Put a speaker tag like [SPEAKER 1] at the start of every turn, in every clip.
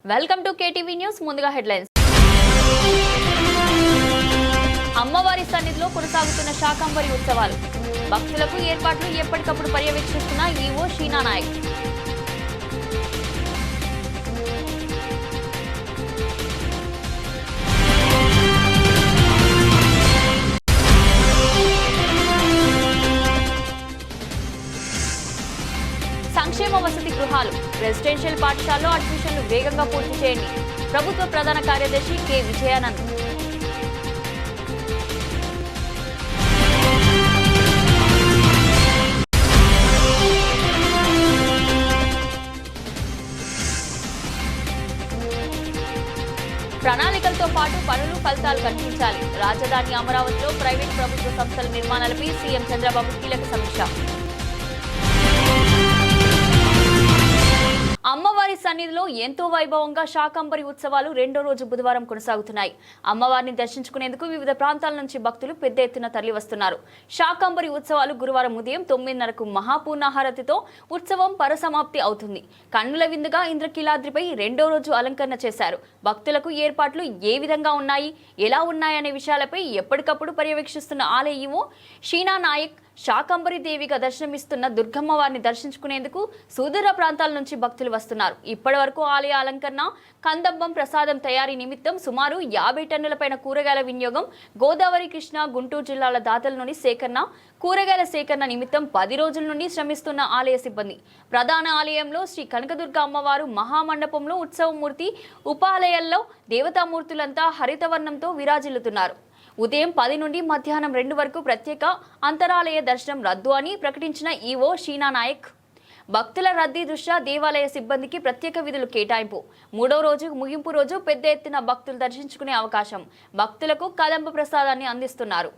[SPEAKER 1] Welcome to KTV news. ముందుగా headlines. అమ్మవారి సన్నిధిలో కొనసాగుతున్న శాకంబరి ఉత్సవాలు. భక్తులకు ఏర్పాట్లు ఎప్పటికప్పుడు పర్యవేక్షిస్తున్న ఈవో షీనా నాయక్. సంక్షేమ వసతి గృహాలు, రెసిడెన్షియల్ పాఠశాలలో అడ్మిషన్లు వేగంగా పూర్తి చేయండి. ప్రభుత్వ ప్రధాన కార్యదర్శి కె విజయానంద్. ప్రణాళికలతో పాటు పనులు ఫలితాలు కనిపించాలి. రాజధాని అమరావతిలో ప్రైవేట్ ప్రభుత్వ సంస్థల నిర్మాణాలపై సీఎం చంద్రబాబు కీలక సమీక్ష. అమ్మవారి సన్నిధిలో ఎంతో వైభవంగా శాకంబరి ఉత్సవాలు రెండో రోజు బుధవారం కొనసాగుతున్నాయి. అమ్మవారిని దర్శించుకునేందుకు వివిధ ప్రాంతాల నుంచి భక్తులు పెద్ద ఎత్తున తరలివస్తున్నారు. శాకంబరి ఉత్సవాలు గురువారం ఉదయం 9:30కు మహాపూర్ణాహారతితో ఉత్సవం పరసమాప్తి అవుతుంది. కన్నుల విందుగా ఇంద్రకీలాద్రిపై రెండో రోజు అలంకరణ చేశారు. భక్తులకు ఏర్పాట్లు ఏ విధంగా ఉన్నాయి, ఎలా ఉన్నాయనే విషయాలపై ఎప్పటికప్పుడు పర్యవేక్షిస్తున్న ఆలయ ఈవో షీనా నాయక్ శాకంబరి దేవిగా దర్శనమిస్తున్న దుర్గమ్మ వారిని దర్శించుకునేందుకు సుదూర ప్రాంతాల నుంచి భక్తులు వస్తున్నారు. ఇప్పటి వరకు ఆలయ అలంకరణ, కందబ్బం ప్రసాదం తయారీ నిమిత్తం సుమారు 50 టన్నుల పైన కూరగాయల వినియోగం, గోదావరి, కృష్ణా, గుంటూరు జిల్లాల దాతల నుండి సేకరణ, కూరగాయల సేకరణ నిమిత్తం 10 రోజుల నుండి శ్రమిస్తున్న ఆలయ సిబ్బంది. ప్రధాన ఆలయంలో శ్రీ కనకదుర్గ అమ్మవారు మహామండపంలో ఉత్సవమూర్తి, ఉపాలయాల్లో దేవతామూర్తులంతా హరితవర్ణంతో విరాజిల్లుతున్నారు. ఉదయం 10 నుండి మధ్యాహ్నం 2 వరకు ప్రత్యేక అంతరాలయ దర్శనం రద్దు అని ప్రకటించిన ఈవో షీనా నాయక్. భక్తుల రద్దీ దృష్ట్యా దేవాలయ సిబ్బందికి ప్రత్యేక విధులు కేటాయింపు. 3వ రోజు ముగింపు రోజు పెద్ద ఎత్తున భక్తులు దర్శించుకునే అవకాశం. భక్తులకు కదంబ ప్రసాదాన్ని అందిస్తున్నారు.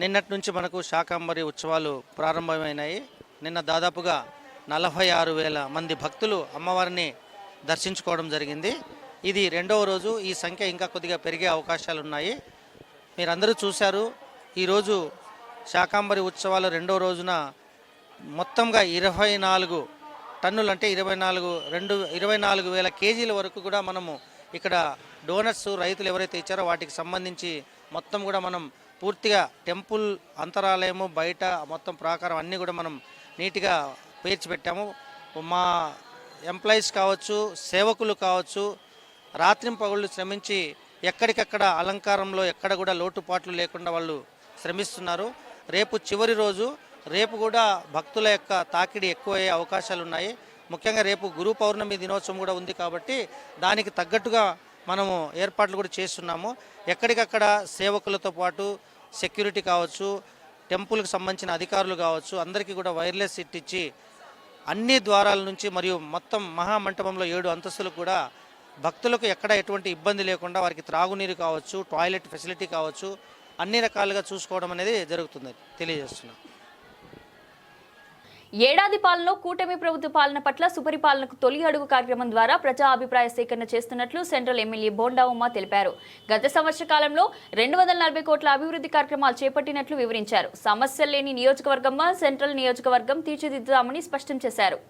[SPEAKER 2] నిన్నటి నుంచి మనకు శాకంబరి ఉత్సవాలు ప్రారంభమైనాయి. నిన్న దాదాపుగా 46,000 మంది భక్తులు అమ్మవారిని దర్శించుకోవడం జరిగింది. ఇది రెండవ రోజు. ఈ సంఖ్య ఇంకా కొద్దిగా పెరిగే అవకాశాలు ఉన్నాయి. మీరందరూ చూశారు, ఈరోజు శాకంబరి ఉత్సవాలు రెండవ రోజున మొత్తంగా 24 టన్నులు అంటే 24,000 కేజీల వరకు కూడా మనము ఇక్కడ డోనట్స్ రైతులు ఎవరైతే ఇచ్చారో వాటికి సంబంధించి మొత్తం కూడా మనం పూర్తిగా టెంపుల్ అంతరాలయము బయట మొత్తం ప్రాకారం అన్నీ కూడా మనం నీట్గా పేర్చిపెట్టాము. మా ఎంప్లాయీస్ కావచ్చు, సేవకులు కావచ్చు, రాత్రింపగళ్ళు శ్రమించి ఎక్కడికక్కడ అలంకారంలో ఎక్కడ కూడా లోటుపాట్లు లేకుండా వాళ్ళు శ్రమిస్తున్నారు. రేపు చివరి రోజు, రేపు కూడా భక్తుల యొక్క తాకిడి ఎక్కువయ్యే అవకాశాలు ఉన్నాయి. ముఖ్యంగా రేపు గురు పౌర్ణమి దినోత్సవం కూడా ఉంది కాబట్టి దానికి తగ్గట్టుగా మనము ఏర్పాట్లు కూడా చేస్తున్నాము. ఎక్కడికక్కడ సేవకులతో పాటు సెక్యూరిటీ కావచ్చు, టెంపుల్కి సంబంధించిన అధికారులు కావచ్చు, అందరికీ కూడా వైర్లెస్ సెట్ ఇచ్చి అన్ని ద్వారాల నుంచి మరియు మొత్తం మహామంటపంలో 7 అంతస్తులు కూడా భక్తులకు ఎక్కడ ఎటువంటి ఇబ్బంది లేకుండా వారికి త్రాగునీరు కావచ్చు, టాయిలెట్ ఫెసిలిటీ కావచ్చు, అన్ని రకాలుగా చూసుకోవడం అనేది జరుగుతుంది తెలియజేస్తున్నాం.
[SPEAKER 1] ఏడాది పాలనలో కూటమి ప్రభుత్వ పాలన పట్ల సుపరిపాలనకు తొలి అడుగు కార్యక్రమం ద్వారా ప్రజా అభిప్రాయ సేకరణ చేస్తున్నట్లు సెంట్రల్ ఎమ్మెల్యే బోండా ఉమ తెలిపారు. గత సంవత్సర కాలంలో 240 కోట్ల అభివృద్ధి కార్యక్రమాలు చేపట్టినట్లు వివరించారు. సమస్యలు లేని నియోజకవర్గంగా సెంట్రల్ నియోజకవర్గం తీర్చిదిద్దుతామని స్పష్టం చేశారు.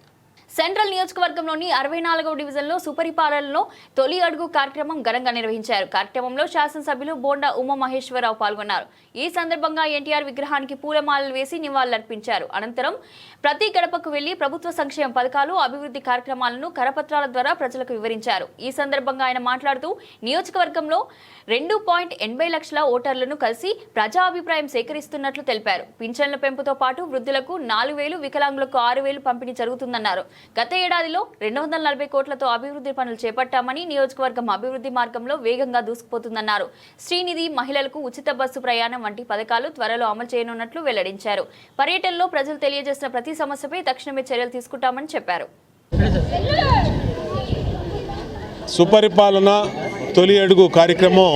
[SPEAKER 1] సెంట్రల్ నియోజకవర్గంలోని 64వ డివిజన్లో సుపరిపాలనలో తొలి అడుగు కార్యక్రమం ఘనంగా నిర్వహించారు. కార్యక్రమంలో శాసనసభ్యులు బోండా ఉమ మహేశ్వరరావు పాల్గొన్నారు. ఈ సందర్భంగా ఎన్టీఆర్ విగ్రహానికి పూలమాలలు వేసి నివాళులర్పించారు. అనంతరం ప్రతి గడపకు వెళ్లి ప్రభుత్వ సంక్షేమ పథకాలు, అభివృద్ధి కార్యక్రమాలను కరపత్రాల ద్వారా ప్రజలకు వివరించారు. ఈ సందర్భంగా ఆయన మాట్లాడుతూ నియోజకవర్గంలో 2.80 లక్షల ఓటర్లను కలిసి ప్రజా అభిప్రాయం సేకరిస్తున్నట్లు తెలిపారు. పింఛన్ల పెంపుతో పాటు వృద్ధులకు 4,000, వికలాంగులకు 6,000 పంపిణీ జరుగుతుందన్నారు. గత ఏడాదిలో 240 కోట్లతో అభివృద్ధి పనులు చేపట్టామని, నియోజకవర్గం అభివృద్ధి మార్గంలో వేగంగా దూసుకుపోతుందన్నారు. శ్రీనిధి, మహిళలకు ఉచిత బస్సు ప్రయాణం వంటి పథకాలు త్వరలో అమలు చేయనున్నట్లు వెల్లడించారు. పర్యటనలో ప్రజలు తెలియజేసిన ప్రతి సమస్యపై తక్షణమే చర్యలు తీసుకుంటామని చెప్పారు.
[SPEAKER 3] సుపరిపాలన తొలి అడుగు కార్యక్రమం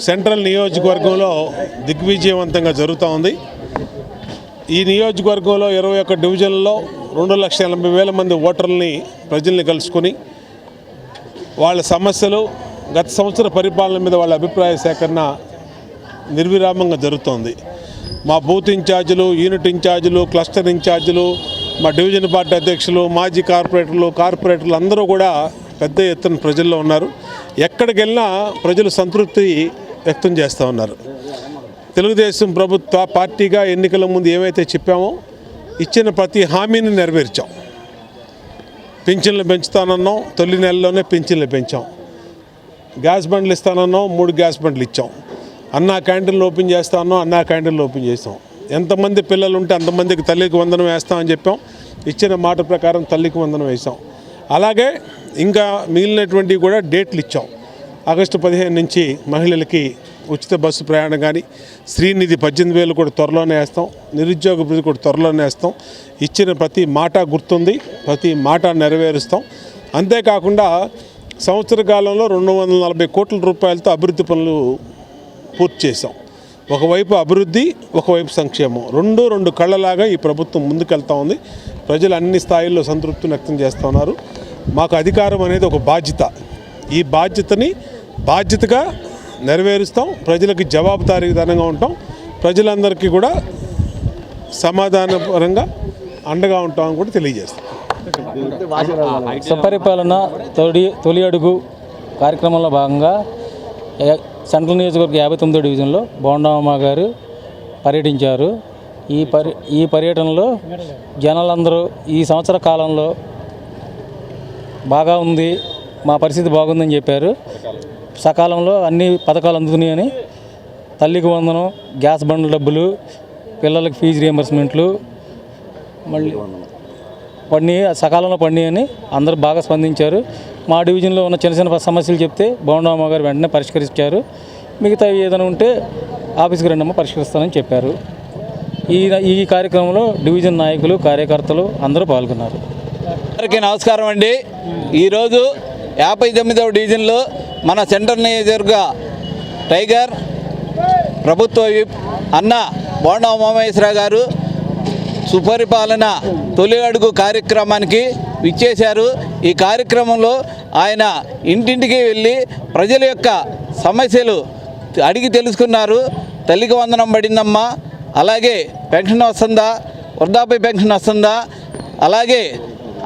[SPEAKER 3] సెంట్రల్ నియోజకవర్గంలో దిగ్విజయవంతంగా జరుగుతూ ఉంది. ఈ నియోజకవర్గంలో 21 డివిజన్లలో 2,80,000 మంది ఓటర్లని, ప్రజల్ని కలుసుకొని వాళ్ళ సమస్యలు, గత సంవత్సర పరిపాలన మీద వాళ్ళ అభిప్రాయ సేకరణ నిర్విరామంగా జరుగుతోంది. మా బూత్ ఇన్ఛార్జీలు, యూనిట్ ఇన్ఛార్జీలు, క్లస్టర్ ఇన్ఛార్జీలు, మా డివిజన్ పార్టీ అధ్యక్షులు, మాజీ కార్పొరేటర్లు అందరూ కూడా పెద్ద ఎత్తున ప్రజల్లో ఉన్నారు. ఎక్కడికి వెళ్ళినా ప్రజలు సంతృప్తి వ్యక్తం చేస్తూ ఉన్నారు. తెలుగుదేశం ప్రభుత్వ పార్టీగా ఎన్నికల ముందు ఏమైతే చెప్పామో ఇచ్చిన ప్రతి హామీని నెరవేర్చాం. పింఛన్లు పెంచుతానన్నాం, తొలి నెలలోనే పింఛన్లు పెంచాం. గ్యాస్ బండ్లు ఇస్తానన్నాం, 3 గ్యాస్ బండ్లు ఇచ్చాం. అన్నా క్యాంటీన్లు ఓపెన్ చేస్తానన్నాం, అన్నా క్యాంటీన్లు ఓపెన్ చేసాం. ఎంతమంది పిల్లలు ఉంటే అంతమందికి తల్లికి వందనం వేస్తామని చెప్పాం. ఇచ్చిన మాట ప్రకారం తల్లికి వందనం వేసాం. అలాగే ఇంకా మిగిలినటువంటివి కూడా డేట్లు ఇచ్చాం. ఆగస్టు 15 నుంచి మహిళలకి ఉచిత బస్సు ప్రయాణం కానీ, శ్రీనిధి 18,000 కూడా త్వరలోనే వేస్తాం, నిరుద్యోగ భృతి కూడా త్వరలోనే వేస్తాం. ఇచ్చిన ప్రతి మాట గుర్తుంది, ప్రతి మాట నెరవేరుస్తాం. అంతేకాకుండా సంవత్సర కాలంలో 240 కోట్ల రూపాయలతో అభివృద్ధి పనులు పూర్తి చేశాం. ఒకవైపు అభివృద్ధి, ఒకవైపు సంక్షేమం, రెండు కళ్ళలాగా ఈ ప్రభుత్వం ముందుకెళ్తా ఉంది. ప్రజలు అన్ని స్థాయిల్లో సంతృప్తిని వ్యక్తం చేస్తూ ఉన్నారు. మాకు అధికారం అనేది ఒక బాధ్యత. ఈ బాధ్యతగా నెరవేరుస్తాం. ప్రజలకు జవాబుదారీతనంగా ఉంటాం. ప్రజలందరికీ కూడా సమాధానపరంగా అండగా ఉంటామని కూడా తెలియజేస్తాం.
[SPEAKER 4] సుపరిపాలన తొలి అడుగు కార్యక్రమంలో భాగంగా సెంట్రల్ నియోజకవర్గ 59వ డివిజన్లో బోండామ్మ గారు పర్యటించారు. ఈ పర్యటనలో జనాలందరూ ఈ సంవత్సర కాలంలో బాగా ఉంది, మా పరిస్థితి బాగుందని చెప్పారు. సకాలంలో అన్ని పథకాలు అందుతున్నాయని, తల్లికి వందనం, గ్యాస్ బండ్ల డబ్బులు, పిల్లలకి ఫీజు రియంబర్స్మెంట్లు మళ్ళీ సకాలంలో పడినాయని అందరూ బాగా స్పందించారు. మా డివిజన్లో ఉన్న చిన్న సమస్యలు చెప్తే బోండామ్మ గారు వెంటనే పరిష్కరించారు. మిగతా ఏదైనా ఉంటే ఆఫీస్కి రండమ్మ పరిష్కరిస్తానని చెప్పారు. ఈ కార్యక్రమంలో డివిజన్ నాయకులు, కార్యకర్తలు అందరూ పాల్గొన్నారు.
[SPEAKER 5] అందరికీ నమస్కారం అండి. ఈరోజు 59వ డివిజన్లో మన సెంట్రల్ నియోజకవర్గ టైగర్ ప్రభుత్వ విప్ అన్న బోండా ఉమామహేశ్వరరావు గారు సుపరిపాలన తొలి అడుగు కార్యక్రమానికి విచ్చేశారు. ఈ కార్యక్రమంలో ఆయన ఇంటింటికి వెళ్ళి ప్రజల యొక్క సమస్యలు అడిగి తెలుసుకున్నారు. తల్లికి వందనం పడిందమ్మా, అలాగే పెన్షన్ వస్తుందా, వృద్ధాప్య పెన్షన్ వస్తుందా, అలాగే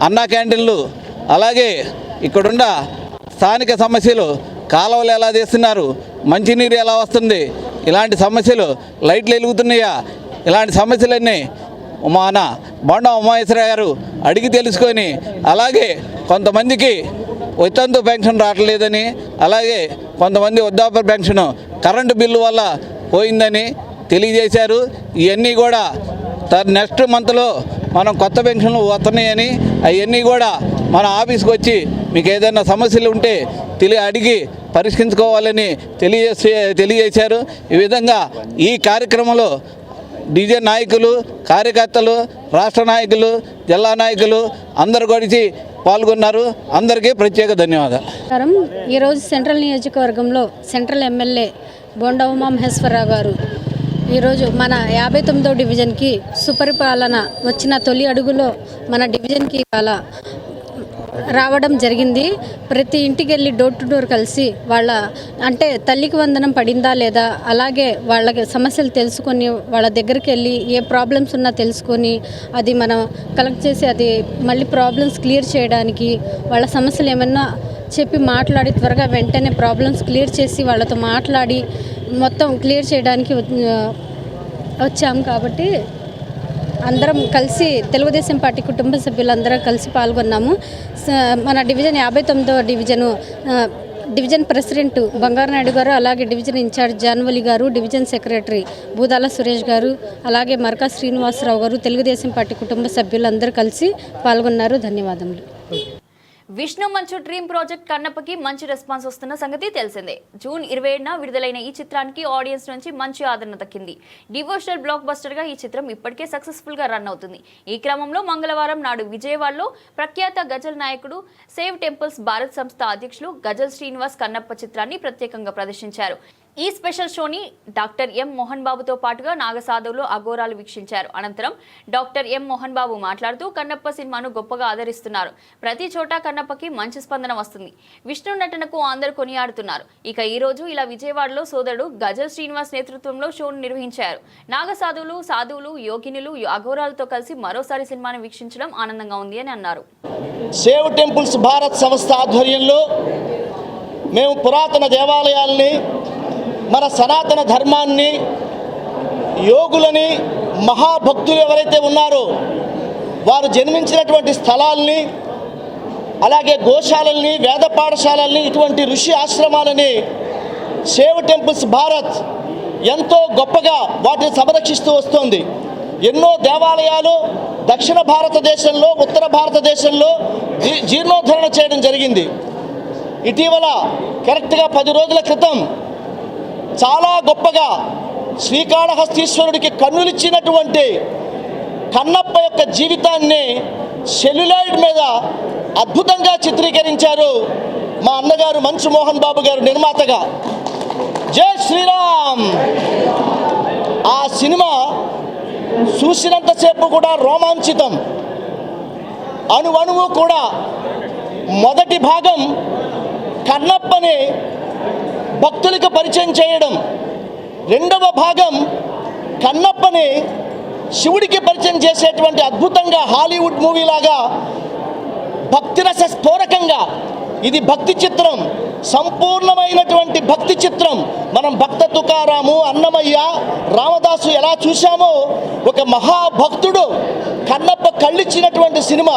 [SPEAKER 5] అన్నా క్యాంటీన్లు, అలాగే ఇక్కడున్న స్థానిక సమస్యలు, కాలువలు ఎలా తీస్తున్నారు, మంచినీరు ఎలా వస్తుంది, ఇలాంటి సమస్యలు, లైట్లు వెలుగుతున్నాయా, ఇలాంటి సమస్యలన్నీ మన బోండా ఉమామహేశ్వరరావు గారు అడిగి తెలుసుకొని, అలాగే కొంతమందికి వితంతు పెన్షన్ రావట్లేదని, అలాగే కొంతమంది వృద్ధాప్య పెన్షన్ కరెంటు బిల్లు వల్ల పోయిందని తెలియజేశారు. ఇవన్నీ కూడా నెక్స్ట్ మంత్లో మనం కొత్త పెన్షన్లు వస్తున్నాయని, అవన్నీ కూడా మన ఆఫీస్కి వచ్చి మీకు ఏదైనా సమస్యలు ఉంటే అడిగి పరిష్కరించుకోవాలని తెలియజేశారు. ఈ విధంగా ఈ కార్యక్రమంలో డివిజన్ నాయకులు, కార్యకర్తలు, రాష్ట్ర నాయకులు, జిల్లా నాయకులు అందరూ కలిసి పాల్గొన్నారు. అందరికీ ప్రత్యేక ధన్యవాదాలు.
[SPEAKER 6] ఈరోజు సెంట్రల్ నియోజకవర్గంలో సెంట్రల్ ఎమ్మెల్యే బోండా ఉమామహేశ్వరరావు గారు ఈరోజు మన 59వ డివిజన్కి సుపరిపాలన వచ్చిన తొలి అడుగులో మన డివిజన్కి ఇవాళ రావడం జరిగింది. ప్రతి ఇంటికి వెళ్ళి డోర్ టు డోర్ కలిసి వాళ్ళ అంటే తల్లికి వందనం పడిందా లేదా, అలాగే వాళ్ళకి సమస్యలు తెలుసుకొని వాళ్ళ దగ్గరికి వెళ్ళి ఏ ప్రాబ్లమ్స్ ఉన్నా తెలుసుకొని అది మనం కలెక్ట్ చేసి అది మళ్ళీ ప్రాబ్లమ్స్ క్లియర్ చేయడానికి, వాళ్ళ సమస్యలు ఏమన్నా చెప్పి మాట్లాడి త్వరగా వెంటనే ప్రాబ్లమ్స్ క్లియర్ చేసి వాళ్ళతో మాట్లాడి మొత్తం క్లియర్ చేయడానికి వచ్చాము. కాబట్టి అందరం కలిసి తెలుగుదేశం పార్టీ కుటుంబ సభ్యులందరం కలిసి పాల్గొన్నాము. మన డివిజన్ 59వ డివిజన్ ప్రెసిడెంట్ బంగారు నాయుడు గారు, అలాగే డివిజన్ ఇన్ఛార్జ్ జాన్వలి గారు, డివిజన్ సెక్రటరీ బూదాల సురేష్ గారు, అలాగే మరకా శ్రీనివాసరావు గారు, తెలుగుదేశం పార్టీ కుటుంబ సభ్యులందరూ కలిసి పాల్గొన్నారు. ధన్యవాదములు.
[SPEAKER 1] విష్ణు మంచు డ్రీమ్ ప్రాజెక్ట్ కన్నప్పకి మంచి రెస్పాన్స్ వస్తున్న సంగతి తెలిసిందే. జూన్ 27న విడుదలైన ఈ చిత్రానికి ఆడియన్స్ నుంచి మంచి ఆదరణ దక్కింది. డివోషనల్ బ్లాక్ బస్టర్ గా ఈ చిత్రం ఇప్పటికే సక్సెస్ఫుల్ గా రన్ అవుతుంది. ఈ క్రమంలో మంగళవారం నాడు విజయవాడలో ప్రఖ్యాత గజల్ నాయకుడు సేవ్ టెంపుల్స్ భారత్ సంస్థ అధ్యక్షులు గజల్ శ్రీనివాస్ కన్నప్ప చిత్రాన్ని ప్రత్యేకంగా ప్రదర్శించారు. ఈ స్పెషల్ షోని డాక్టర్ ఎం మోహన్ బాబుతో పాటుగా నాగసాధువులు అఘోరాలు వీక్షించారు. అనంతరం డాక్టర్ ఎం మోహన్ బాబు మాట్లాడుతూ కన్నప్ప సినిమాను గొప్పగా ఆదరిస్తున్నారు. ప్రతి చోట కన్నప్పకి మంచి స్పందన వస్తుంది. విష్ణు నటనకు అందరూ కొనియాడుతున్నారు. ఇక ఈ రోజు ఇలా విజయవాడలో సోదరుడు గజల్ శ్రీనివాస్ నేతృత్వంలో షోను నిర్వహించారు. నాగసాధువులు, సాధువులు, యోగినులు, అఘోరాలతో కలిసి మరోసారి సినిమాను వీక్షించడం ఆనందంగా ఉంది అని అన్నారు.
[SPEAKER 7] సేవ్ టెంపుల్స్ భారత్ సంస్థ ఆధ్వర్యంలో మేము పురాతన దేవాలయాల్ని, మన సనాతన ధర్మాన్ని, యోగులని, మహాభక్తులు ఎవరైతే ఉన్నారో వారు జన్మించినటువంటి స్థలాల్ని, అలాగే గోశాలల్ని, వేద పాఠశాలల్ని, ఇటువంటి ఋషి ఆశ్రమాలని సేవ్ టెంపుల్స్ భారత్ ఎంతో గొప్పగా వాటిని సంరక్షిస్తూ వస్తుంది. ఎన్నో దేవాలయాలు దక్షిణ భారతదేశంలో, ఉత్తర భారతదేశంలో జీర్ణోద్ధరణ చేయడం జరిగింది. ఇటీవల కరెక్ట్గా 10 రోజుల క్రితం చాలా గొప్పగా శ్రీకాళహస్తీశ్వరుడికి కన్నులిచ్చినటువంటి కన్నప్ప యొక్క జీవితాన్ని సెల్యులాయిడ్ మీద అద్భుతంగా చిత్రీకరించారు మా అన్నగారు మంచు మోహన్ బాబు గారు నిర్మాతగా. జై శ్రీరామ్. ఆ సినిమా చూసినంతసేపు కూడా రోమాంచితం. అణువణువు కూడా. మొదటి భాగం కన్నప్పని భక్తులకు పరిచయం చేయడం, రెండవ భాగం కన్నప్పని శివుడికి పరిచయం చేసేటువంటి అద్భుతంగా హాలీవుడ్ మూవీలాగా భక్తిరస స్ఫోరకంగా ఇది భక్తి చిత్రం, సంపూర్ణమైనటువంటి భక్తి చిత్రం. మనం భక్త తుకారాము, అన్నమయ్య, రామదాసు ఎలా చూశామో ఒక మహాభక్తుడు కన్నప్ప కళ్ళిచ్చినటువంటి సినిమా.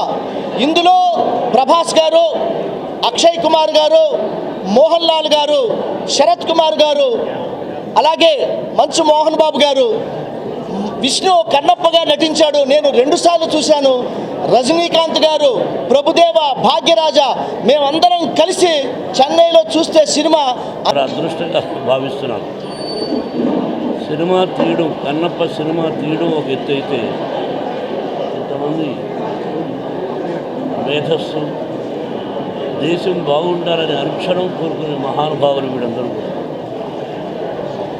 [SPEAKER 7] ఇందులో ప్రభాస్ గారు, అక్షయ్ కుమార్ గారు, మోహన్ లాల్ గారు, శరత్ కుమార్ గారు, అలాగే మంచు మోహన్ బాబు గారు, విష్ణు కన్నప్పగా నటించాడు. నేను 2 సార్లు చూశాను. రజనీకాంత్ గారు, ప్రభుదేవ, భాగ్యరాజ, మేమందరం కలిసి చెన్నైలో చూస్తే సినిమా
[SPEAKER 8] అదృష్టంగా భావిస్తున్నాను. సినిమా తీయడం, కన్నప్ప సినిమా తీయడం ఒక ఎత్తు అయితే, ఇంతమంది మేధస్సు, దేశం బాగుండాలని అనుక్షణం కోరుకునే మహానుభావులు వీళ్ళందరూ కూడా.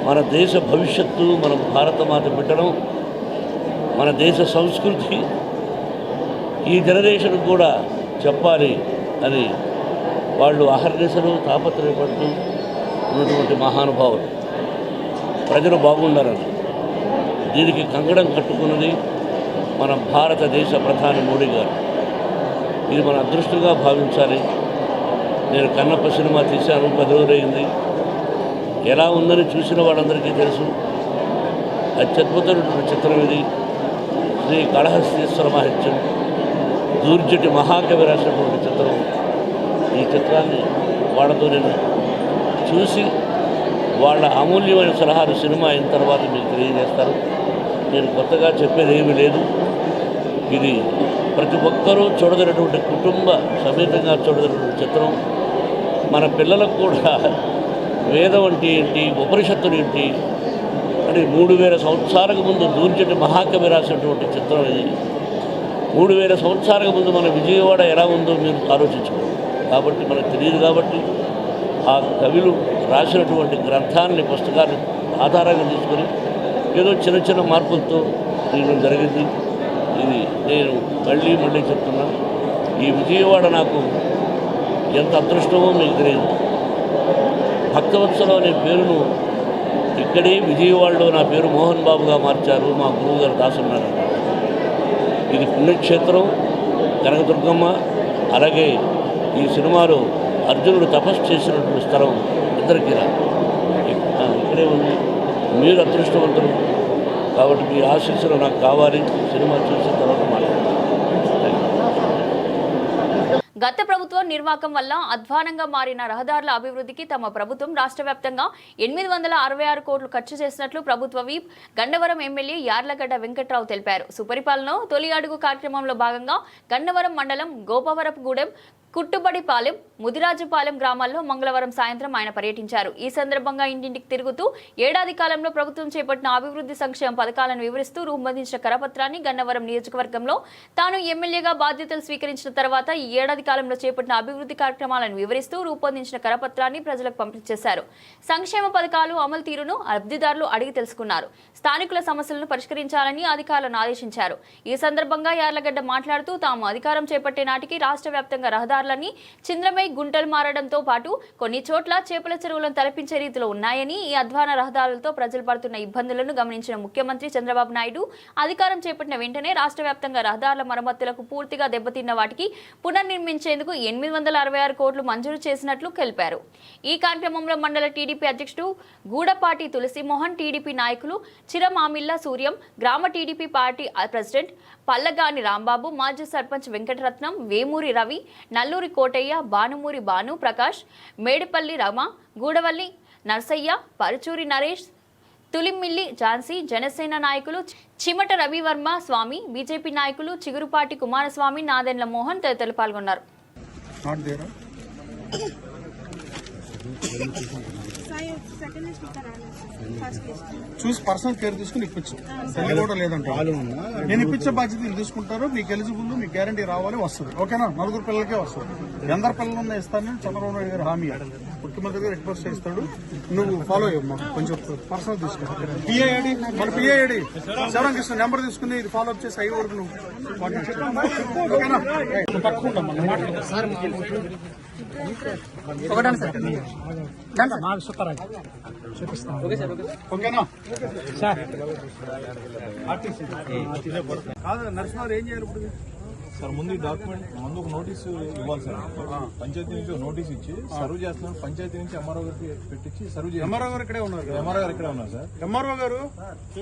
[SPEAKER 8] మన దేశ భవిష్యత్తు, మన భారతమాత బిడ్డడం, మన దేశ సంస్కృతి ఈ జనరేషన్ కూడా చెప్పాలి అని వాళ్ళు అహర్నిశలు తాపత్రయపడుతూ ఉన్నటువంటి మహానుభావులు. ప్రజలు బాగుండాలని దీనికి కంకణం కట్టుకున్నది మన భారతదేశ ప్రధాని మోడీ గారు. ఇది మన అదృష్టంగా భావించాలి. నేను కన్నప్ప సినిమా తీశాను, 10 రోజులైంది. ఎలా ఉందని చూసిన వాళ్ళందరికీ తెలుసు. అత్యద్భుతమైనటువంటి చిత్రం ఇది. శ్రీ కాళహస్తీశ్వర మహత్యం, దూర్జటి మహాకవి రాసినటువంటి చిత్రం. ఈ చిత్రాన్ని వాళ్ళతో నేను చూసి వాళ్ళ అమూల్యమైన సలహాలు సినిమా అయిన తర్వాత మీకు తెలియజేస్తారు. నేను కొత్తగా చెప్పేది ఏమీ లేదు. ఇది ప్రతి ఒక్కరూ చూడదగినటువంటి, కుటుంబ సమేతంగా చూడదగినటువంటి చిత్రం. మన పిల్లలకు కూడా వేదం అంటే ఏంటి, ఉపనిషత్తులు ఏంటి అని 3000 సంవత్సరాలకు ముందు దూర్జటి మహాకవి రాసినటువంటి చిత్రం ఇది. 3000 సంవత్సరాలకు ముందు మన విజయవాడ ఎలా ఉందో మీరు ఆలోచించుకోండి. కాబట్టి మనకు తెలియదు. కాబట్టి ఆ కవులు రాసినటువంటి గ్రంథాన్ని, పుస్తకాన్ని ఆధారంగా తీసుకొని ఏదో చిన్న చిన్న మార్పులతో తీయడం జరిగింది. ఇది నేను మళ్ళీ చెప్తున్నా, ఈ విజయవాడ నాకు ఎంత అదృష్టమో మీకు తెలియదు. భక్తవత్సలం అనే పేరును ఇక్కడే విజయవాడలో నా పేరు మోహన్ బాబుగా మార్చారు మా గురువుగారు దాసున్నారు. ఇది పుణ్యక్షేత్రం, కనకదుర్గమ్మ. అలాగే ఈ సినిమాలో అర్జునుడు తపస్సు చేసినటువంటి స్థలం ఇద్దరికి ఇక్కడే ఉంది. మీరు అదృష్టవంతులు కాబట్టి మీ ఆశీస్సులు నాకు కావాలి. సినిమా చూసిన తర్వాత మాట్లాడతాను.
[SPEAKER 1] గత ప్రభుత్వం నిర్వాకం వల్ల అధ్వానంగా మారిన రహదారుల అభివృద్ధికి తమ ప్రభుత్వం రాష్ట్ర వ్యాప్తంగా 866 కోట్లు ఖర్చు చేసినట్లు ప్రభుత్వ వీప్ గన్నవరం ఎమ్మెల్యే యార్లగడ్డ వెంకట్రావు తెలిపారు. సుపరిపాలన తొలి అడుగు కార్యక్రమంలో భాగంగా గన్నవరం మండలం గోపవరపుగూడెం కుట్టుబడిపాలెం, ముదిరాజుపాలెం గ్రామాల్లో మంగళవారం సాయంత్రం ఆయన పర్యటించారు. ఈ సందర్భంగా ఇంటింటికి తిరుగుతూ ఏడాది కాలంలో ప్రభుత్వం చేపట్టిన అభివృద్ధి సంక్షేమ పథకాలను వివరిస్తూ రూపొందించిన కరపత్రాన్ని గన్నవరం నియోజకవర్గంలో తాను ఎమ్మెల్యేగా బాధ్యతలు స్వీకరించిన తర్వాత ఈ ఏడాది కాలంలో చేపట్టిన అభివృద్ధి కార్యక్రమాలను వివరిస్తూ రూపొందించిన కరపత్రాన్ని ప్రజలకు పంపిణీ చేశారు. సంక్షేమ పథకాలు అమలు తీరును లబ్ధిదారులు అడిగి తెలుసుకున్నారు. స్థానికుల సమస్యలను పరిష్కరించాలని అధికారులను ఆదేశించారు. ఈ సందర్భంగా యార్లగడ్డ మాట్లాడుతూ తాము అధికారం చేపట్టే నాటికి రాష్ట్ర వ్యాప్తంగా రహదారులన్నీ చింద్రమై గుంటలు మారడంతో పాటు కొన్ని చోట్ల చేపల చెరువులను తలపించే రీతిలో ఉన్నాయని, ఈ అధ్వాన రహదారులతో ప్రజలు పడుతున్న ఇబ్బందులను గమనించిన ముఖ్యమంత్రి చంద్రబాబు నాయుడు అధికారం చేపట్టిన వెంటనే రాష్ట్ర వ్యాప్తంగా రహదారుల మరమ్మతులకు పూర్తిగా దెబ్బతిన్న వాటికి పునర్నిర్మించేందుకు 866 కోట్లు మంజూరు చేసినట్లు తెలిపారు. ఈ కార్యక్రమంలో మండల టీడీపీ అధ్యక్షుడు గూడపాటి తులసిమోహన్, టీడీపీ నాయకులు చిరమామిళ్ళ సూర్యం, గ్రామ TDP party president Pallagani Rambabu, మాజీ సర్పంచ్ వెంకటరత్నం, వేమూరి రవి, నల్లూరి కోటయ్య, బానుమూరి భాను ప్రకాష్, మేడిపల్లి రమ, గూడవల్లి నర్సయ్య, పరుచూరి నరేష్, తులిమిల్లి ఝాన్సీ, జనసేన నాయకులు చిమట రవివర్మ స్వామి, బీజేపీ నాయకులు చిగురుపాటి కుమారస్వామి, నాదెండ్ల మోహన్ తదితరులు పాల్గొన్నారు.
[SPEAKER 9] చూసి పర్సనల్ కేర్ తీసుకుని ఇప్పించు. తల్లి కూడా లేదంట. నేను ఇప్పించే బాధ్యత వీళ్ళు తీసుకుంటారు. మీకు ఎలిజిబుల్, మీకు గ్యారంటీ రావాలి, వస్తుంది. ఓకేనా? 4 పిల్లలకే వస్తుంది. ఎందరు పిల్లలు ఉన్నా ఇస్తాను. చంద్రబాబు నాయుడు గారు హామీ, ముఖ్యమంత్రి గారు రిక్వెస్ట్ చేస్తాడు. నువ్వు ఫాలో అయ్యమ్మా, కొంచెం పర్సనల్ తీసుకో. పిఏఐడి, మన పిఏఐడి శివరామకృష్ణ నెంబర్ తీసుకుని ఇది ఫాలో అప్ చేసి అయ్యి వరకు నువ్వు ఓకేనా? తక్కువ ఓకేనా కాదు నరసింహారావు ఏం చేయాలి ఇప్పుడు
[SPEAKER 10] సార్? ముందు ఈ డాక్యుమెంట్ ముందు ఒక నోటీసు ఇవ్వాలి సార్. పంచాయతీ నుంచి ఒక నోటీస్ ఇచ్చి సర్వ్ చేస్తున్నాం. పంచాయతీ నుంచి ఎంఆర్ఓ గారికి పెట్టించి సర్వ్ చేయాలి.
[SPEAKER 9] ఎంఆర్ఓ గారు ఇక్కడే ఉన్నారు.
[SPEAKER 10] ఎంఆర్ఓ గారు ఇక్కడే ఉన్నారు సార్.
[SPEAKER 9] ఎంఆర్ఓ గారు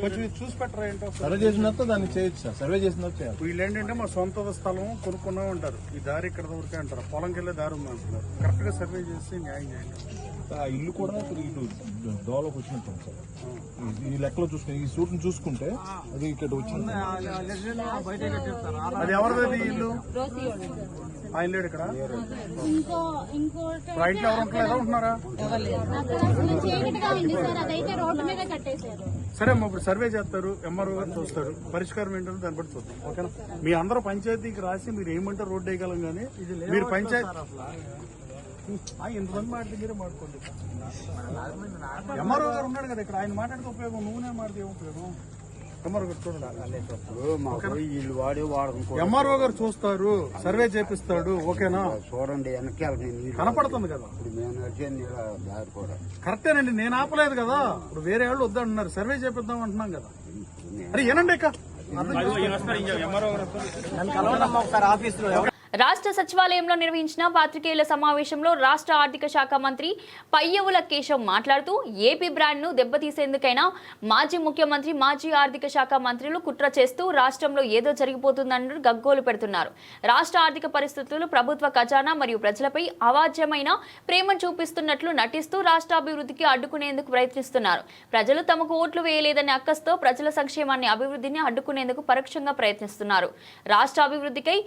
[SPEAKER 9] కొంచెం చూసి పెట్టరా ఏంటో.
[SPEAKER 10] సర్వ్ చేసినంత దాన్ని చేయొచ్చు సార్. సర్వే చేసినంత చేయాలి.
[SPEAKER 9] వీళ్ళు ఏంటంటే మా సొంత స్థలం కొనుక్కున్నాం అంటారు. ఈ దారి ఇక్కడ వరకే అంటారు. పొలంకి వెళ్ళే దారి ఉంది అంటున్నారు. కరెక్ట్ గా సర్వే చేసి న్యాయం చేయండి.
[SPEAKER 10] ఆ ఇల్లు కూడా ఇటు డెవలప్ వచ్చినట్టు సార్. ఈ లెక్కలో చూసుకుని ఈ సూట్ చూసుకుంటే అది ఇక్కడ వచ్చింది.
[SPEAKER 9] అది ఎవరిది ఇల్లు? ఆయన లేడు ఇక్కడ. ఇంట్లో ఎవరు ఉంటారు? ఎలా ఉంటున్నారా? సరే అమ్మా, ఇప్పుడు సర్వే చేస్తారు. ఎంఆర్ఓ గారు చూస్తారు. పరిష్కారం ఏంటంటే దాన్ని బట్టి చూద్దాం. ఓకేనా? మీ అందరూ పంచాయతీకి రాసి మీరు ఏమంటారు రోడ్డు వేయగలం. కానీ మీరు పంచాయతీ ఎంతమంది మాట దగ్గరే మాట్లాడుకోండి. ఎంఆర్ఓ గారు ఉన్నాడు కదా ఇక్కడ. ఆయన మాట్లాడితే ఉపయోగం. నువ్వునే మాట్లాడితే ఏం ఉపయోగం? ఎంఆర్ఓ గారు చూడండి. ఎంఆర్ఓ గారు చూస్తారు, సర్వే చేపిస్తాడు. ఓకేనా?
[SPEAKER 11] చూడండి వెనకాల
[SPEAKER 9] కనపడుతుంది కదా. కరెక్టేనండి, నేను ఆపలేదు కదా. ఇప్పుడు వేరే వాళ్ళు వద్దంటున్నారు. సర్వే చేపిద్దాం అంటున్నాం కదా. అరే ఏనండి ఇక
[SPEAKER 1] రాష్ట్ర సచివాలయంలో నిర్వహించిన పాత్రికేయుల సమావేశంలో రాష్ట్ర ఆర్థిక శాఖ మంత్రి పయ్యవుల కేశవ్ మాట్లాడుతూ ఏపీ బ్రాండ్ను దెబ్బతీసేందుకైనా మాజీ ముఖ్యమంత్రి, మాజీ ఆర్థిక శాఖ మంత్రులు కుట్ర చేస్తూ రాష్ట్రంలో ఏదో జరిగిపోతుందని గగ్గోలు పెడుతున్నారు. రాష్ట్ర ఆర్థిక పరిస్థితులు, ప్రభుత్వ ఖజానా మరియు ప్రజలపై అవాజ్యమైన ప్రేమ చూపిస్తున్నట్లు నటిస్తూ రాష్ట్ర అభివృద్ధికి అడ్డుకునేందుకు ప్రయత్నిస్తున్నారు. ప్రజలు తమకు ఓట్లు వేయలేదనే అక్కస్తో ప్రజల సంక్షేమాన్ని, అభివృద్ధిని అడ్డుకునేందుకు పరోక్షంగా ప్రయత్నిస్తున్నారు. రాష్ట్ర అభివృద్ధికై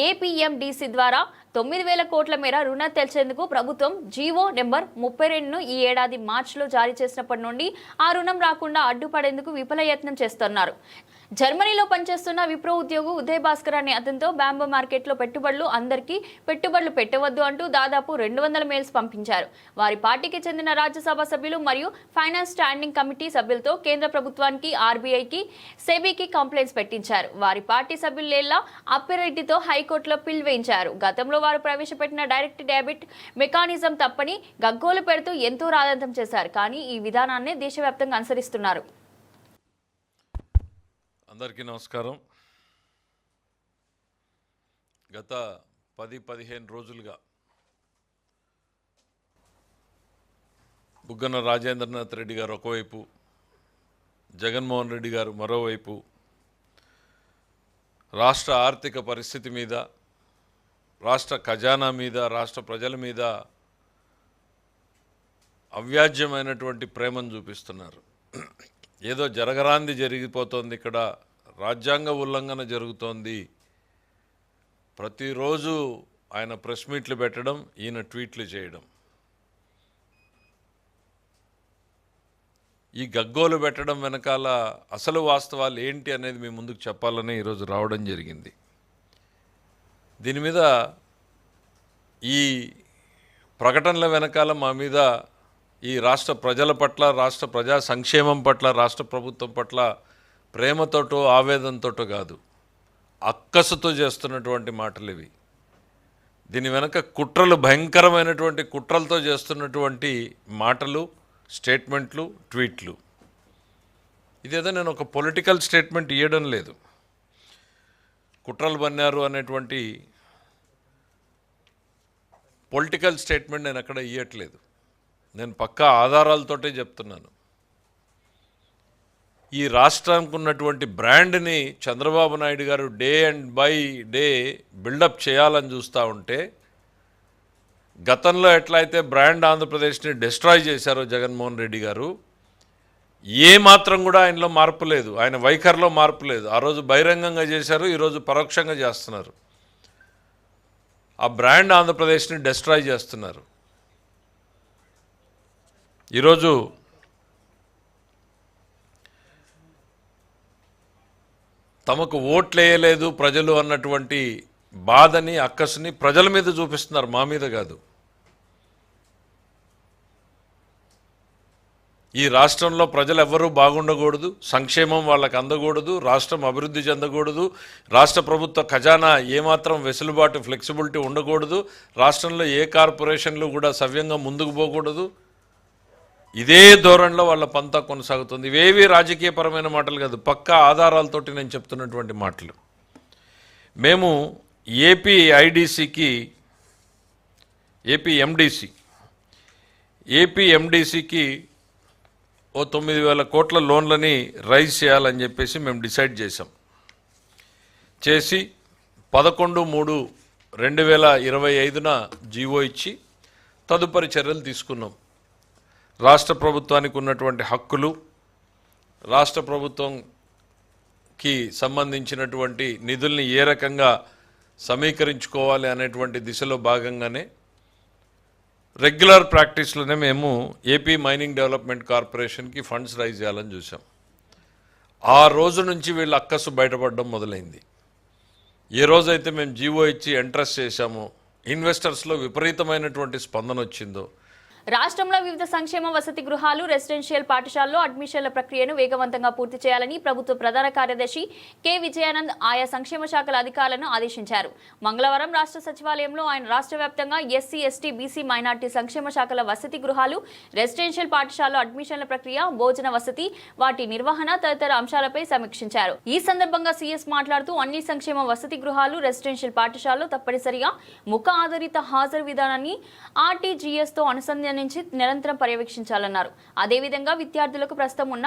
[SPEAKER 1] ఏపీఎండిసి ద్వారా 9,000 కోట్ల మేర రుణం తెల్చేందుకు ప్రభుత్వం జీవో నెంబర్ 32ను ఈ ఏడాది మార్చిలో జారీ చేసినప్పటి నుండి ఆ రుణం రాకుండా అడ్డుపడేందుకు విఫల యత్నం చేస్తున్నారు. జర్మనీలో పనిచేస్తున్న విప్రో ఉద్యోగి ఉదయ్ భాస్కర్ అనే అతనితో బ్యాంబో మార్కెట్లో అందరికీ పెట్టుబడులు పెట్టవద్దు అంటూ దాదాపు 200 మెయిల్స్ పంపించారు. వారి పార్టీకి చెందిన రాజ్యసభ సభ్యులు మరియు ఫైనాన్స్ స్టాండింగ్ కమిటీ సభ్యులతో కేంద్ర ప్రభుత్వానికి, ఆర్బీఐకి, సెబీకి కంప్లైంట్స్ పెట్టించారు. వారి పార్టీ సభ్యులు లేళ్ల అప్పిరెడ్డితో హైకోర్టులో పిల్ వేయించారు. గతంలో వారు ప్రవేశపెట్టిన డైరెక్ట్ డెబిట్ మెకానిజం తప్పని గగ్గోలు పెడుతూ ఎంతో రాద్ధాంతం చేశారు. కానీ ఈ విధానాన్ని దేశవ్యాప్తంగా అనుసరిస్తున్నారు.
[SPEAKER 12] అందరికీ నమస్కారం. గత 10-15 రోజులుగా బుగ్గన రాజేంద్రనాథ్ రెడ్డి గారు ఒకవైపు, జగన్మోహన్ రెడ్డి గారు మరోవైపు రాష్ట్ర ఆర్థిక పరిస్థితి మీద, రాష్ట్ర ఖజానా మీద, రాష్ట్ర ప్రజల మీద అవ్యాజ్యమైనటువంటి ప్రేమను చూపిస్తున్నారు. ఏదో జరగరాంది జరిగిపోతుంది, ఇక్కడ రాజ్యాంగ ఉల్లంఘన జరుగుతోంది, ప్రతిరోజు ఆయన ప్రెస్ మీట్లు పెట్టడం, ఈయన ట్వీట్లు చేయడం. ఈ గగ్గోలు పెట్టడం వెనకాల అసలు వాస్తవాలు ఏంటి అనేది మీ ముందుకు చెప్పాలని ఈరోజు రావడం జరిగింది. దీని మీద ఈ ప్రకటనల వెనకాల మా మీద ఈ రాష్ట్ర ప్రజల పట్ల, రాష్ట్ర ప్రజా సంక్షేమం పట్ల, రాష్ట్ర ప్రభుత్వం పట్ల ప్రేమతోటో ఆవేదనతోటో కాదు, అక్కసుతో చేస్తున్నటువంటి మాటలు ఇవి. దీని వెనక కుట్రలు, భయంకరమైనటువంటి కుట్రలతో చేస్తున్నటువంటి మాటలు, స్టేట్మెంట్లు, ట్వీట్లు. ఇదేదో నేను ఒక పొలిటికల్ స్టేట్మెంట్ ఇవ్వడం లేదు. కుట్రలు బన్నారు అనేటువంటి పొలిటికల్ స్టేట్మెంట్ నేను అక్కడ ఇవ్వట్లేదు. నేను పక్కా ఆధారాలతోటే చెప్తున్నాను. ఈ రాష్ట్రానికి ఉన్నటువంటి బ్రాండ్ని చంద్రబాబు నాయుడు గారు day and by day buildup చేయాలని చూస్తూ ఉంటే, గతంలో ఎట్లయితే బ్రాండ్ ఆంధ్రప్రదేశ్ని డిస్ట్రాయ్ చేశారో జగన్మోహన్ రెడ్డి గారు, ఏ మాత్రం కూడా ఆయనలో మార్పు లేదు, ఆయన వైఖరిలో మార్పు లేదు. ఆ రోజు బహిరంగంగా చేశారు, ఈరోజు పరోక్షంగా చేస్తున్నారు. ఆ బ్రాండ్ ఆంధ్రప్రదేశ్ని డిస్ట్రాయ్ చేస్తున్నారు. ఈరోజు తమకు ఓట్లు వేయలేదు ప్రజలు అన్నటువంటి బాధని, అక్కసుని ప్రజల మీద చూపిస్తున్నారు, మా మీద కాదు. ఈ రాష్ట్రంలో ప్రజలు ఎవ్వరూ బాగుండకూడదు, సంక్షేమం వాళ్ళకి అందకూడదు, రాష్ట్రం అభివృద్ధి చెందకూడదు, రాష్ట్ర ప్రభుత్వ ఖజానా ఏమాత్రం వెసులుబాటు, ఫ్లెక్సిబిలిటీ ఉండకూడదు, రాష్ట్రంలో ఏ కార్పొరేషన్లు కూడా సవ్యంగా ముందుకు పోకూడదు. ఇదే ధోరణిలో వాళ్ళ పంతా కొనసాగుతుంది. ఇవేవి రాజకీయపరమైన మాటలు కాదు, పక్కా ఆధారాలతోటి నేను చెప్తున్నటువంటి మాటలు. మేము ఏపీ ఎండిసికి ఓ 9,000 కోట్ల లోన్లని రైజ్ చేయాలని చెప్పేసి మేము డిసైడ్ చేసాం. చేసి 11/3/2025న జీవో ఇచ్చి తదుపరి చర్యలు తీసుకున్నాం. రాష్ట్ర ప్రభుత్వానికి ఉన్నటువంటి హక్కులు, రాష్ట్ర ప్రభుత్వంకి సంబంధించినటువంటి నిధుల్ని ఏ రకంగా సమీకరించుకోవాలి అనేటువంటి దిశలో భాగంగానే రెగ్యులర్ ప్రాక్టీస్లోనే మేము ఏపీ మైనింగ్ డెవలప్మెంట్ కార్పొరేషన్కి ఫండ్స్ రైజ్ చేయాలని చూసాం. ఆ రోజు నుంచి వీళ్ళ అక్కసు బయటపడడం మొదలైంది. ఏ రోజైతే మేము జీవో ఇచ్చి ఎంట్రస్ట్ చేశామో, ఇన్వెస్టర్స్లో విపరీతమైనటువంటి స్పందన వచ్చిందో,
[SPEAKER 1] రాష్ట్రంలో వివిధ సంక్షేమ వసతి గృహాలు, రెసిడెన్షియల్ పాఠశాలలో అడ్మిషన్ల ప్రక్రియను వేగవంతంగా పూర్తి చేయాలని ప్రభుత్వ ప్రధాన కార్యదర్శి కె విజయానంద్ ఆయా సంక్షేమ శాఖల అధికారులను ఆదేశించారు. మంగళవారం రాష్ట్ర సచివాలయంలో ఆయన రాష్ట్ర వ్యాప్తంగా ఎస్సీ, ఎస్టీ, బీసీ, మైనార్టీ సంక్షేమ శాఖల వసతి గృహాలు, రెసిడెన్షియల్ పాఠశాలలో అడ్మిషన్ల ప్రక్రియ, భోజన వసతి, వాటి నిర్వహణ తదితర అంశాలపై సమీక్షించారు. ఈ సందర్భంగా సీఎస్ మాట్లాడుతూ అన్ని సంక్షేమ వసతి గృహాలు, రెసిడెన్షియల్ పాఠశాలలో తప్పనిసరిగా ముఖ ఆధారిత హాజరు విధానాన్ని ఆర్టీజీఎస్తో అనుసంధానం నుంచి నిరంతరం పర్యవేక్షించాలన్నారు. అదేవిధంగా విద్యార్థులకు ప్రస్తుతం ఉన్న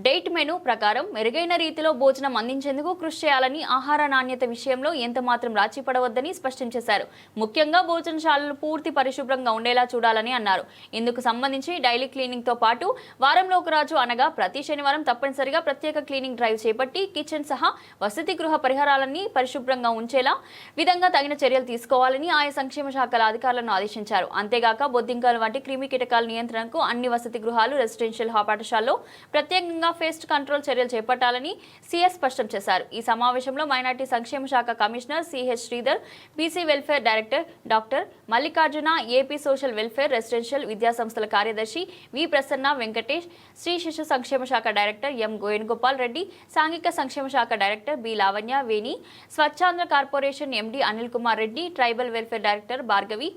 [SPEAKER 1] డైట్ మెనూ ప్రకారం మెరుగైన రీతిలో భోజనం అందించేందుకు కృషి చేయాలని, ఆహార నాణ్యత విషయంలో ఎంత మాత్రం రాజీ పడవద్దని స్పష్టం చేశారు. ముఖ్యంగా భోజనశాలలు పూర్తి పరిశుభ్రంగా ఉండేలా చూడాలని అన్నారు. ఇందుకు సంబంధించి డైలీ క్లీనింగ్ తో పాటు వారంలో ఒక రోజు అనగా ప్రతి శనివారం తప్పనిసరిగా ప్రత్యేక క్లీనింగ్ డ్రైవ్ చేపట్టి కిచెన్ సహా వసతి గృహ పరిహారాలన్నీ పరిశుభ్రంగా ఉంచేలా విధంగా తగిన చర్యలు తీసుకోవాలని ఆయా సంక్షేమ శాఖల అధికారులను ఆదేశించారు. అంతేగాక బొద్దింకలు వంటి క్రిమి కీటకాల నియంత్రణకు అన్ని వసతి గృహాలు, రెసిడెన్షియల్ పాఠశాలలో ప్రత్యేకంగా పేస్ట్ కంట్రోల్ చర్యలు చేపట్టాలని సీఎస్ స్పష్టం చేశారు. ఈ సమావేశంలో మైనార్టీ సంక్షేమ శాఖ commissioner CH Sridhar, BC welfare director doctor Mallikarjuna, AP social welfare, residential విద్యా సంస్థల కార్యదర్శి వి ప్రసన్న వెంకటేష్, శ్రీ శిశు సంక్షేమ శాఖ డైరెక్టర్ ఎం వేణుగోపాల్ రెడ్డి, సాంఘిక సంక్షేమ శాఖ director B Lavanya Veni, Swachhandhra corporation MD Anil Kumar Reddy, tribal welfare director Bhargavi,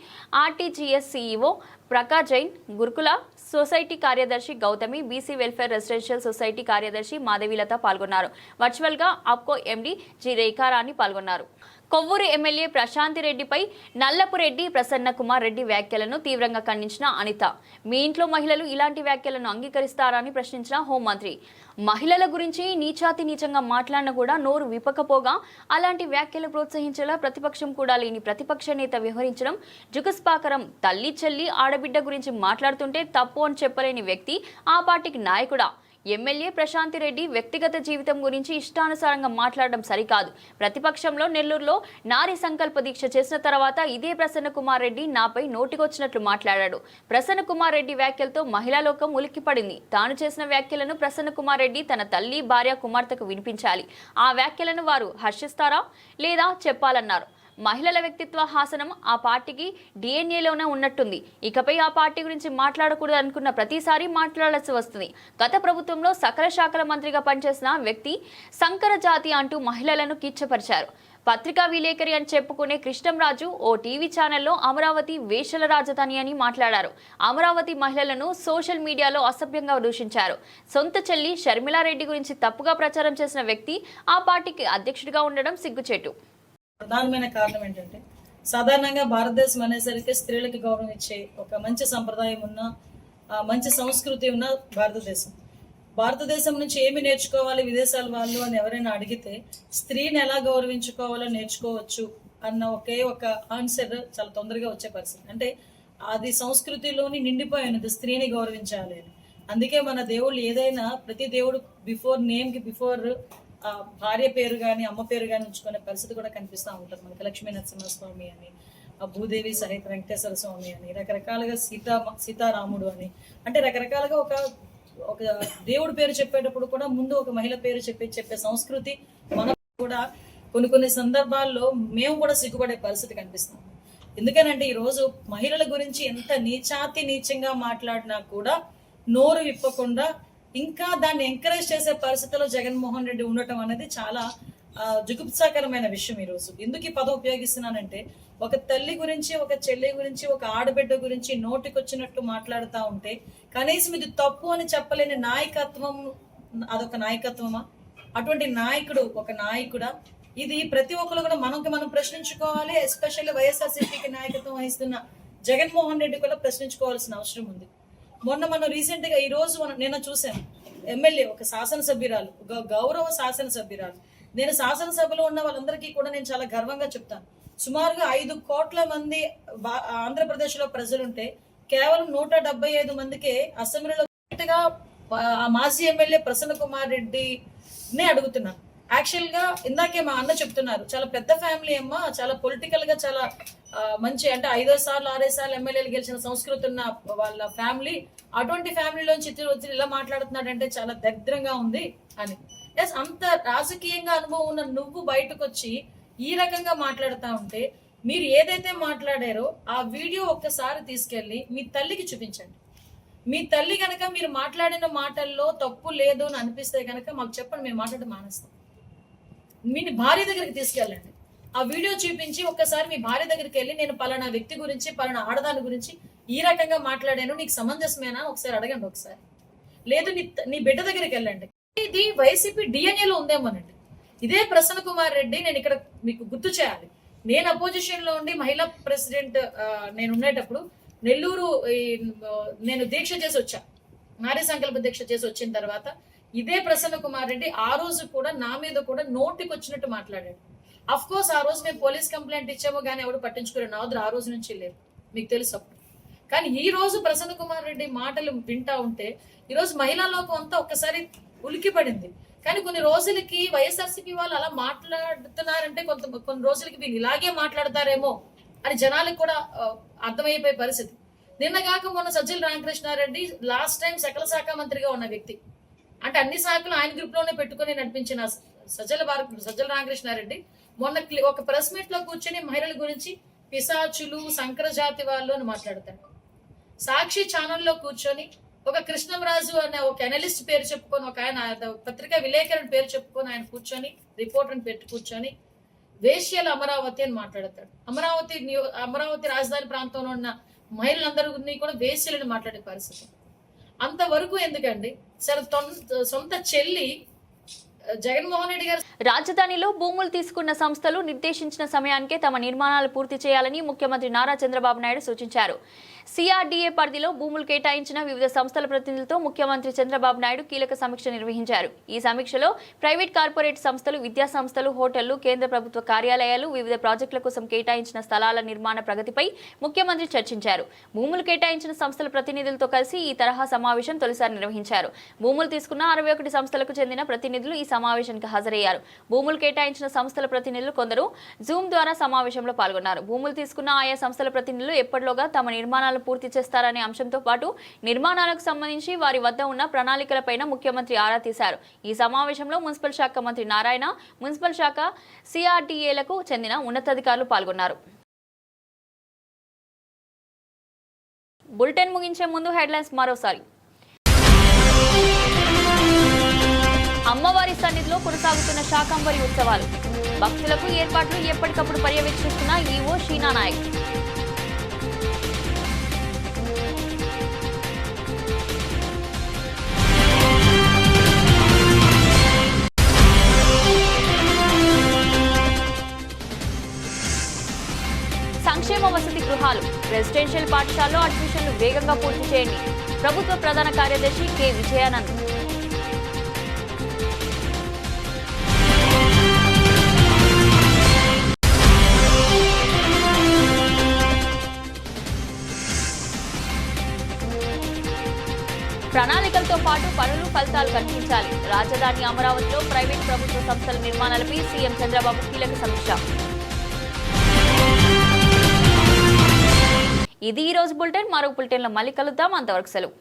[SPEAKER 1] RTGS CEO Prakash Jain, Gurukula society కార్యదర్శి Gautami, BC welfare residential society కార్యదర్శి మాధవీలత పాల్గొన్నారు. వర్చువల్ గా అప్కో ఎండీ జి రేఖారాణి పాల్గొన్నారు. కొవ్వూరు ఎమ్మెల్యే ప్రశాంతి రెడ్డిపై నల్లపురెడ్డి ప్రసన్న కుమార్ రెడ్డి వ్యాఖ్యలను తీవ్రంగా ఖండించిన అనిత, మీ ఇంట్లో మహిళలు ఇలాంటి వ్యాఖ్యలను అంగీకరిస్తారని ప్రశ్నించిన హోంమంత్రి, మహిళల గురించి నీచాతి నీచంగా మాట్లాడిన కూడా నోరు విప్పకపోగా అలాంటి వ్యాఖ్యలు ప్రోత్సహించేలా ప్రతిపక్షం కూడా లేని ప్రతిపక్ష నేత వ్యవహరించడం జుగుస్పాకరం. తల్లి, చెల్లి, ఆడబిడ్డ గురించి మాట్లాడుతుంటే తప్పు అని చెప్పలేని వ్యక్తి ఆ పార్టీకి నాయకుడా? ఎమ్మెల్యే ప్రశాంతి రెడ్డి వ్యక్తిగత జీవితం గురించి ఇష్టానుసారంగా మాట్లాడడం సరికాదు. ప్రతిపక్షంలో నెల్లూరులో నారీ సంకల్ప దీక్ష చేసిన తర్వాత ఇదే ప్రసన్న కుమార్ రెడ్డి నాపై నోటికొచ్చినట్లు మాట్లాడాడు. ప్రసన్న కుమార్ రెడ్డి వ్యాఖ్యలతో మహిళా లోకం ఉలిక్కిపడింది. తాను చేసిన వ్యాఖ్యలను ప్రసన్న కుమార్ రెడ్డి తన తల్లి, భార్య, కుమార్తెకు వినిపించాలి. ఆ వ్యాఖ్యలను వారు హర్షిస్తారా లేదా చెప్పాలన్నారు. మహిళల వ్యక్తిత్వ హాసనం ఆ పార్టీకి డిఎన్ఏలోనే ఉన్నట్టుంది. ఇకపై ఆ పార్టీ గురించి మాట్లాడకూడదు అనుకున్న ప్రతిసారి మాట్లాడాల్సి వస్తుంది. గత ప్రభుత్వంలో సకల శాఖల మంత్రిగా పనిచేసిన వ్యక్తి సంకర జాతి అంటూ మహిళలను కిచ్చపరిచారు. పత్రికా విలేకరి అని చెప్పుకునే కృష్ణంరాజు ఓ టీవీ ఛానల్లో అమరావతి వేషల రాజధాని అని మాట్లాడారు. అమరావతి మహిళలను సోషల్ మీడియాలో అసభ్యంగా దూషించారు. సొంత చెల్లి షర్మిలారెడ్డి గురించి తప్పుగా ప్రచారం చేసిన వ్యక్తి ఆ పార్టీకి అధ్యక్షుడిగా ఉండడం సిగ్గుచేటు.
[SPEAKER 11] ప్రధానమైన కారణం ఏంటంటే సాధారణంగా భారతదేశం అనేసరికి స్త్రీలకు గౌరవం ఇచ్చే ఒక మంచి సంప్రదాయం ఉన్న మంచి సంస్కృతి ఉన్న భారతదేశం నుంచి ఏమి నేర్చుకోవాలి విదేశాల వాళ్ళు అని ఎవరైనా అడిగితే స్త్రీని ఎలా గౌరవించుకోవాలో నేర్చుకోవచ్చు అన్న ఒకే ఒక ఆన్సర్ చాలా తొందరగా వచ్చే పరిస్థితి. అంటే అది సంస్కృతిలోని నిండిపోయి ఉన్నది స్త్రీని గౌరవించాలి అని. అందుకే మన దేవుళ్ళు ఏదైనా ప్రతి దేవుడు బిఫోర్ నేమ్కి బిఫోర్ భార్య పేరు కానీ అమ్మ పేరు కానీ ఉంచుకునే పరిస్థితి కూడా కనిపిస్తూ ఉంటుంది. మనకి లక్ష్మీ నరసింహస్వామి అని, భూదేవి సహిత వెంకటేశ్వర స్వామి అని, రకరకాలుగా సీతారాముడు అని, అంటే రకరకాలుగా ఒక దేవుడి పేరు చెప్పేటప్పుడు కూడా ముందు ఒక మహిళ పేరు చెప్పే సంస్కృతి మనం కూడా కొన్ని సందర్భాల్లో మేము కూడా సిగ్గుపడే పరిస్థితి కనిపిస్తాం. ఎందుకనంటే ఈరోజు మహిళల గురించి ఎంత నీచంగా మాట్లాడినా కూడా నోరు విప్పకుండా ఇంకా దాన్ని ఎంకరేజ్ చేసే పరిస్థితిలో జగన్మోహన్ రెడ్డి ఉండటం అనేది చాలా జుగుప్సాకరమైన విషయం. ఈరోజు ఎందుకు ఈ పదం ఉపయోగిస్తున్నానంటే ఒక తల్లి గురించి, ఒక చెల్లి గురించి, ఒక ఆడబిడ్డ గురించి నోటికొచ్చినట్టు మాట్లాడుతూ ఉంటే కనీసం ఇది తప్పు అని చెప్పలేని నాయకత్వం, అదొక నాయకత్వమా? అటువంటి నాయకుడు ఒక నాయకుడా? ఇది ప్రతి ఒక్కరు కూడా మనం ప్రశ్నించుకోవాలి. ఎస్పెషల్లీ వైఎస్ఆర్సీపీకి నాయకత్వం వహిస్తున్న జగన్మోహన్ రెడ్డి కూడా ప్రశ్నించుకోవాల్సిన అవసరం ఉంది. మనం రీసెంట్ గా ఈ రోజు నిన్న చూసాను, ఎమ్మెల్యే ఒక శాసనసభ్యురాలు, గౌరవ శాసనసభ్యురాలు. నేను శాసనసభలో ఉన్న వాళ్ళందరికీ కూడా నేను చాలా గర్వంగా చెప్తాను. సుమారుగా 5 కోట్ల మంది ఆంధ్రప్రదేశ్ లో ప్రజలుంటే కేవలం 175 మందికే అసెంబ్లీలో ఆ మాజీ ఎమ్మెల్యే ప్రసన్న కుమార్ రెడ్డిని అడుగుతున్నాను. యాక్చువల్ గా ఇందాకే మా అన్న చెప్తున్నారు, చాలా పెద్ద ఫ్యామిలీ అమ్మ, చాలా పొలిటికల్ గా చాలా మంచి, అంటే 5 సార్లు 6 సార్లు ఎమ్మెల్యేలు గెలిచిన సంస్కృతి ఉన్న వాళ్ళ ఫ్యామిలీ. అటువంటి ఫ్యామిలీలోంచి వచ్చి ఇలా మాట్లాడుతున్నాడంటే చాలా దరిద్రంగా ఉంది అని. ఎస్, అంత రాజకీయంగా అనుభవం ఉన్న నువ్వు బయటకు వచ్చి ఈ రకంగా మాట్లాడుతూ ఉంటే మీరు ఏదైతే మాట్లాడారో ఆ వీడియో ఒక్కసారి తీసుకెళ్లి మీ తల్లికి చూపించండి. మీ తల్లి కనుక మీరు మాట్లాడిన మాటల్లో తప్పు లేదు అని అనిపిస్తే కనుక మాకు చెప్పండి, మేము మాట్లాడడం మానేస్తాం. మీ భార్య దగ్గరికి తీసుకెళ్ళండి, ఆ వీడియో చూపించి ఒక్కసారి మీ భార్య దగ్గరికి వెళ్ళి నేను పలానా వ్యక్తి గురించి, పలానా ఆడదాని గురించి ఈ రకంగా మాట్లాడాను, నీకు సమంజసమేనా ఒకసారి అడగండి. ఒకసారి లేదు నీ బిడ్డ దగ్గరికి వెళ్ళండి. ఇది వైసీపీ డిఎన్ఏలో ఉందేమోనండి. ఇదే ప్రసన్న కుమార్ రెడ్డి, నేను ఇక్కడ మీకు గుర్తు చేయాలి, నేను అపోజిషన్ లో ఉండి మహిళా ప్రెసిడెంట్ నేను ఉండేటప్పుడు నెల్లూరు నేను దీక్ష చేసి వచ్చా, నారీ సంకల్ప దీక్ష చేసి వచ్చిన తర్వాత ఇదే ప్రసన్న కుమార్ రెడ్డి ఆ రోజు కూడా నా మీద కూడా నోటికి వచ్చినట్టు మాట్లాడాడు. అఫ్ కోర్స్ ఆ రోజు మేము పోలీస్ కంప్లైంట్ ఇచ్చామో కానీ ఎవరు పట్టించుకోలేదు, నా వద్ద ఆ రోజు నుంచి లేదు, మీకు తెలుసు అప్పుడు. కానీ ఈ రోజు ప్రసన్న కుమార్ రెడ్డి మాటలు వింటా ఉంటే ఈరోజు మహిళా లోకం అంతా ఒక్కసారి ఉలికిపడింది. కానీ కొన్ని రోజులకి వైఎస్ఆర్సీపీ వాళ్ళు అలా మాట్లాడుతున్నారంటే కొన్ని రోజులకి వీళ్ళు ఇలాగే మాట్లాడతారేమో అని జనాలకు కూడా అర్థమైపోయే పరిస్థితి. నిన్నగాక మొన్న సజ్జల రామకృష్ణారెడ్డి లాస్ట్ టైం సకల శాఖ మంత్రిగా ఉన్న వ్యక్తి, అంటే అన్ని శాఖలు ఆయన గ్రూప్ లోనే పెట్టుకుని నడిపించిన సజ్జల రామకృష్ణారెడ్డి మొన్న ఒక ప్రెస్ మీట్ లో కూర్చొని మహిళల గురించి పిశాచులు, సంకర జాతి వాళ్ళు అని మాట్లాడతాడు. సాక్షి ఛానల్లో కూర్చొని ఒక కృష్ణంరాజు అనే ఒక అనలిస్ట్ పేరు చెప్పుకొని, ఒక ఆయన పత్రికా విలేకరుని పేరు చెప్పుకొని ఆయన కూర్చొని రిపోర్టర్ని పెట్టి కూర్చొని వేశ్యల అమరావతి అని మాట్లాడతాడు. అమరావతి రాజధాని ప్రాంతంలో ఉన్న మహిళలందరినీ కూడా వేశ్యలని మాట్లాడే పరిస్థితి. అంతవరకు ఎందుకండి? సరే, సొంత చెల్లి జగన్మోహన్ రెడ్డి గారు
[SPEAKER 1] రాజధానిలో భూములు తీసుకున్న సంస్థలు నిర్దేశించిన సమయానికే తమ నిర్మాణాలు పూర్తి చేయాలని ముఖ్యమంత్రి నారా చంద్రబాబు నాయుడు సూచించారు. సిఆర్డీఏ పరిధిలో భూములు కేటాయించిన వివిధ సంస్థల ప్రతినిధులతో ముఖ్యమంత్రి చంద్రబాబు నాయుడు కీలక సమీక్ష నిర్వహించారు. ఈ సమీక్షలో ప్రైవేట్ కార్పొరేట్ సంస్థలు, విద్యా సంస్థలు, హోటళ్లు, కేంద్ర ప్రభుత్వ కార్యాలయాలు, వివిధ ప్రాజెక్టుల కోసం కేటాయించిన స్థలాల నిర్మాణ ప్రగతిపై ముఖ్యమంత్రి చర్చించారు. భూములు కేటాయించిన సంస్థల ప్రతినిధులతో కలిసి ఈ తరహా సమావేశం తొలిసారి నిర్వహించారు. భూములు తీసుకున్న 61 సంస్థలకు చెందిన ప్రతినిధులు ఈ సమావేశానికి హాజరయ్యారు. భూములు కేటాయించిన సంస్థల ప్రతినిధులు కొందరు జూమ్ ద్వారా సమావేశంలో పాల్గొన్నారు. భూములు తీసుకున్న ఆయా సంస్థల ప్రతినిధులు ఎప్పటిలోగా తమ నిర్మాణాలు పూర్తి చేస్తారనే అంశంతో పాటు నిర్మాణాలకు సంబంధించి వారి వద్ద ఉన్న ప్రణాళికలపైన ముఖ్యమంత్రి ఆరా తీశారు. ఈ సమావేశంలో మున్సిపల్ శాఖ మంత్రి నారాయణ, మున్సిపల్ శాఖ, సిఆర్డీఏలకు చెందిన ఉన్నతాధికారులు పాల్గొన్నారు. బులెటిన్ ముగించే ముందు హెడ్లైన్స్ మరోసారి. అమ్మవారి సన్నిధిలో కొనసాగుతున్న శాకంబరి ఉత్సవాలు. భక్తులకు ఏర్పాట్లు ఎప్పటికప్పుడు పర్యవేక్షిస్తున్న ఈవో షీనా నాయక్. సంక్షేమ వసతి గృహాలు, రెసిడెన్షియల్ పాఠశాలలో అడ్మిషన్లు వేగంగా పూర్తి చేయండి. ప్రభుత్వ ప్రధాన కార్యదర్శి కె విజయానంద్. ప్రణాళికలతో పాటు పనులు ఫలితాలు కనిపించాలి. రాజధాని అమరావతిలో ప్రైవేట్ ప్రభుత్వ సంస్థల నిర్మాణాలపై సీఎం చంద్రబాబు కీలక సమీక్ష. ఇది ఈ రోజు బులెటిన్. మరో బులెటిన్లో మళ్ళీ కలుద్దాం. అంతవరకు సెలవు.